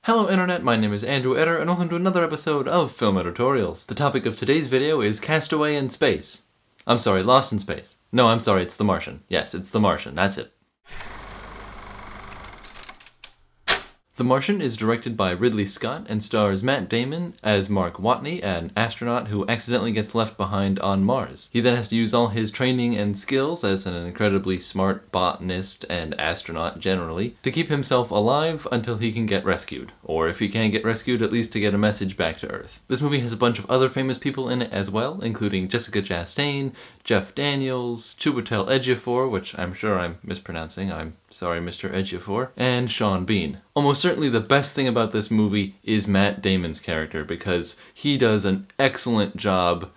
Hello Internet, my name is Andrew Eder, and welcome to another episode of Film Editorials. The topic of today's video is Castaway in Space. I'm sorry, Lost in Space. No, I'm sorry, it's The Martian. Yes, it's The Martian, that's it. The Martian is directed by Ridley Scott and stars Matt Damon as Mark Watney, an astronaut who accidentally gets left behind on Mars. He then has to use all his training and skills as an incredibly smart botanist and astronaut generally to keep himself alive until he can get rescued. Or if he can't get rescued, at least to get a message back to Earth. This movie has a bunch of other famous people in it as well, including Jessica Chastain, Jeff Daniels, Chiwetel Ejiofor, which I'm sure I'm mispronouncing, I'm sorry Mr. Ejiofor, and Sean Bean. Almost certainly the best thing about this movie is Matt Damon's character, because he does an excellent job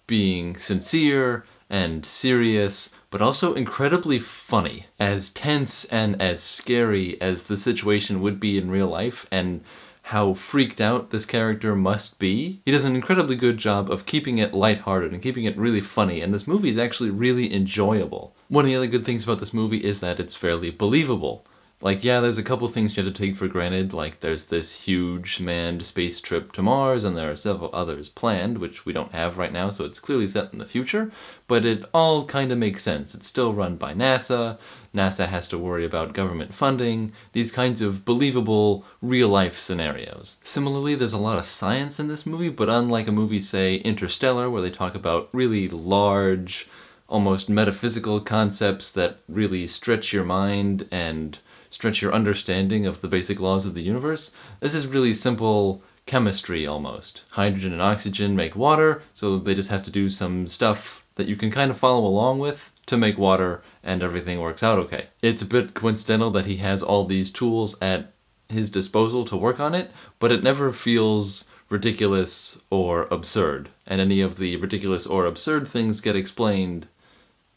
being sincere and serious, but also incredibly funny. As tense and as scary as the situation would be in real life, and how freaked out this character must be, he does an incredibly good job of keeping it lighthearted and keeping it really funny, and this movie is actually really enjoyable. One of the other good things about this movie is that it's fairly believable. Like, yeah, there's a couple things you have to take for granted, like there's this huge manned space trip to Mars, and there are several others planned, which we don't have right now, so it's clearly set in the future, but it all kind of makes sense. It's still run by NASA, NASA has to worry about government funding, these kinds of believable, real-life scenarios. Similarly, there's a lot of science in this movie, but unlike a movie, say, Interstellar, where they talk about really large, almost metaphysical concepts that really stretch your mind and stretch your understanding of the basic laws of the universe, this is really simple chemistry almost. Hydrogen and oxygen make water, so they just have to do some stuff that you can kind of follow along with to make water, and everything works out okay. It's a bit coincidental that he has all these tools at his disposal to work on it, but it never feels ridiculous or absurd, and any of the ridiculous or absurd things get explained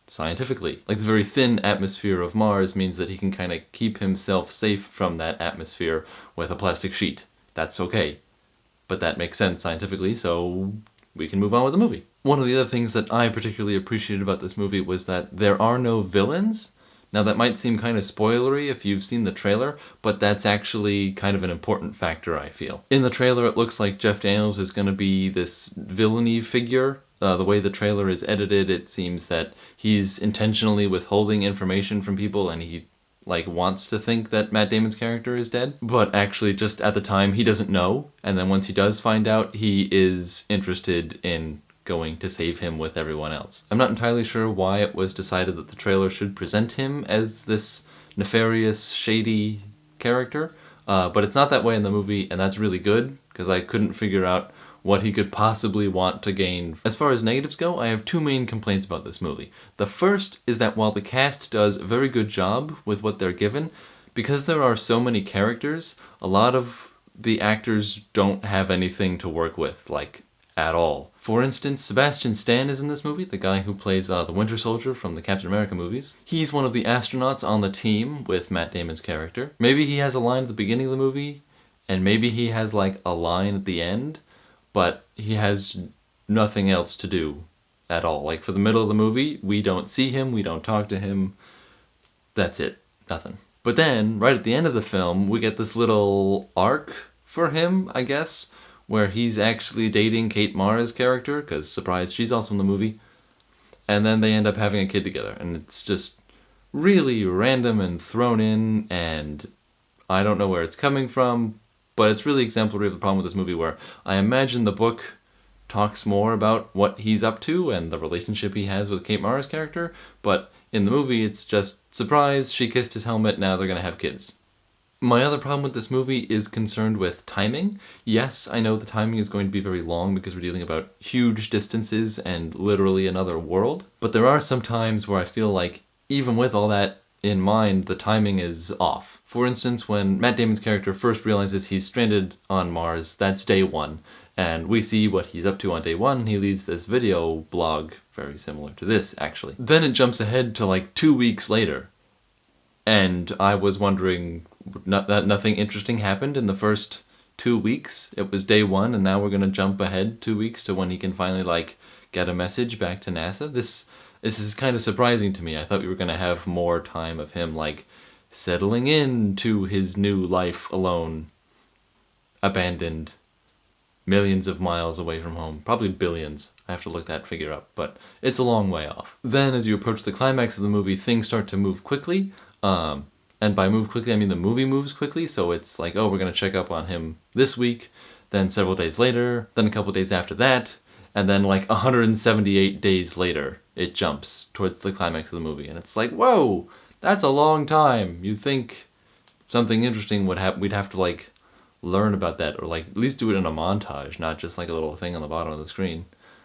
scientifically. Like the very thin atmosphere of Mars means that he can kind of keep himself safe from that atmosphere with a plastic sheet. That's okay. But that makes sense scientifically, so we can move on with the movie. One of the other things that I particularly appreciated about this movie was that there are no villains. Now that might seem kind of spoilery if you've seen the trailer, but that's actually kind of an important factor, I feel. In the trailer it looks like Jeff Daniels is going to be this villainy figure. The way the trailer is edited, it seems that he's intentionally withholding information from people and he wants to think that Matt Damon's character is dead, but actually just at the time he doesn't know, and then once he does find out, he is interested in going to save him with everyone else. I'm not entirely sure why it was decided that the trailer should present him as this nefarious, shady character, but it's not that way in the movie, and that's really good, because I couldn't figure out what he could possibly want to gain. As far as negatives go, I have two main complaints about this movie. The first is that while the cast does a very good job with what they're given, because there are so many characters, a lot of the actors don't have anything to work with, at all. For instance, Sebastian Stan is in this movie, the guy who plays the Winter Soldier from the Captain America movies. He's one of the astronauts on the team with Matt Damon's character. Maybe he has a line at the beginning of the movie, and maybe he has a line at the end, but he has nothing else to do at all. For the middle of the movie, we don't see him, we don't talk to him, that's it, nothing. But then, right at the end of the film, we get this little arc for him, I guess, where he's actually dating Kate Mara's character, because, surprise, she's also in the movie, and then they end up having a kid together, and it's just really random and thrown in, and I don't know where it's coming from, but it's really exemplary of the problem with this movie, where I imagine the book talks more about what he's up to and the relationship he has with Kate Mara's character, but in the movie it's just, surprise, she kissed his helmet, now they're gonna have kids. My other problem with this movie is concerned with timing. Yes, I know the timing is going to be very long because we're dealing about huge distances and literally another world, but there are some times where I feel like, even with all that in mind, the timing is off. For instance, when Matt Damon's character first realizes he's stranded on Mars, that's day one, and we see what he's up to on day one. He leaves this video blog, very similar to this, actually. Then it jumps ahead to 2 weeks later, and I was wondering that nothing interesting happened in the first 2 weeks. It was day one, and now we're gonna jump ahead 2 weeks to when he can finally, get a message back to NASA. This is kind of surprising to me. I thought we were gonna have more time of him, settling in to his new life alone abandoned millions of miles away from home. Probably billions. I have to look that figure up, but it's a long way off. Then as you approach the climax of the movie, things start to move quickly. And by move quickly, I mean the movie moves quickly, so it's like, oh, we're going to check up on him this week, then several days later, then a couple days after that, and then like 178 days later, it jumps towards the climax of the movie. And it's like, whoa, that's a long time. You'd think something interesting would happen. We'd have to like learn about that, or like at least do it in a montage, not just like a little thing on the bottom of the screen.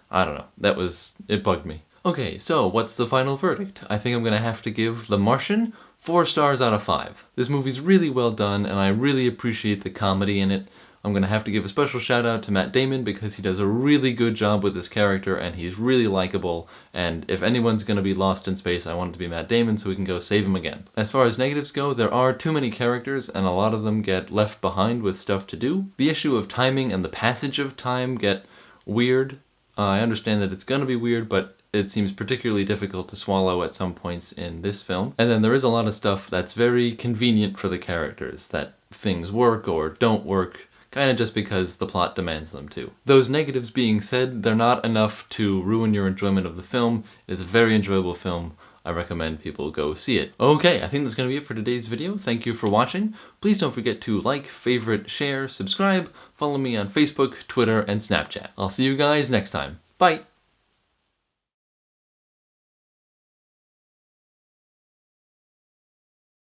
I don't know. It bugged me. Okay, so what's the final verdict? I think I'm gonna have to give The Martian 4 stars out of 5. This movie's really well done, and I really appreciate the comedy in it. I'm gonna have to give a special shout out to Matt Damon because he does a really good job with this character, and he's really likable, and if anyone's gonna be lost in space, I want it to be Matt Damon so we can go save him again. As far as negatives go, there are too many characters, and a lot of them get left behind with stuff to do. The issue of timing and the passage of time get weird. I understand that it's gonna be weird, but it seems particularly difficult to swallow at some points in this film. And then there is a lot of stuff that's very convenient for the characters, that things work or don't work, kind of just because the plot demands them to. Those negatives being said, they're not enough to ruin your enjoyment of the film. It's a very enjoyable film. I recommend people go see it. Okay, I think that's going to be it for today's video. Thank you for watching. Please don't forget to like, favorite, share, subscribe, follow me on Facebook, Twitter, and Snapchat. I'll see you guys next time. Bye!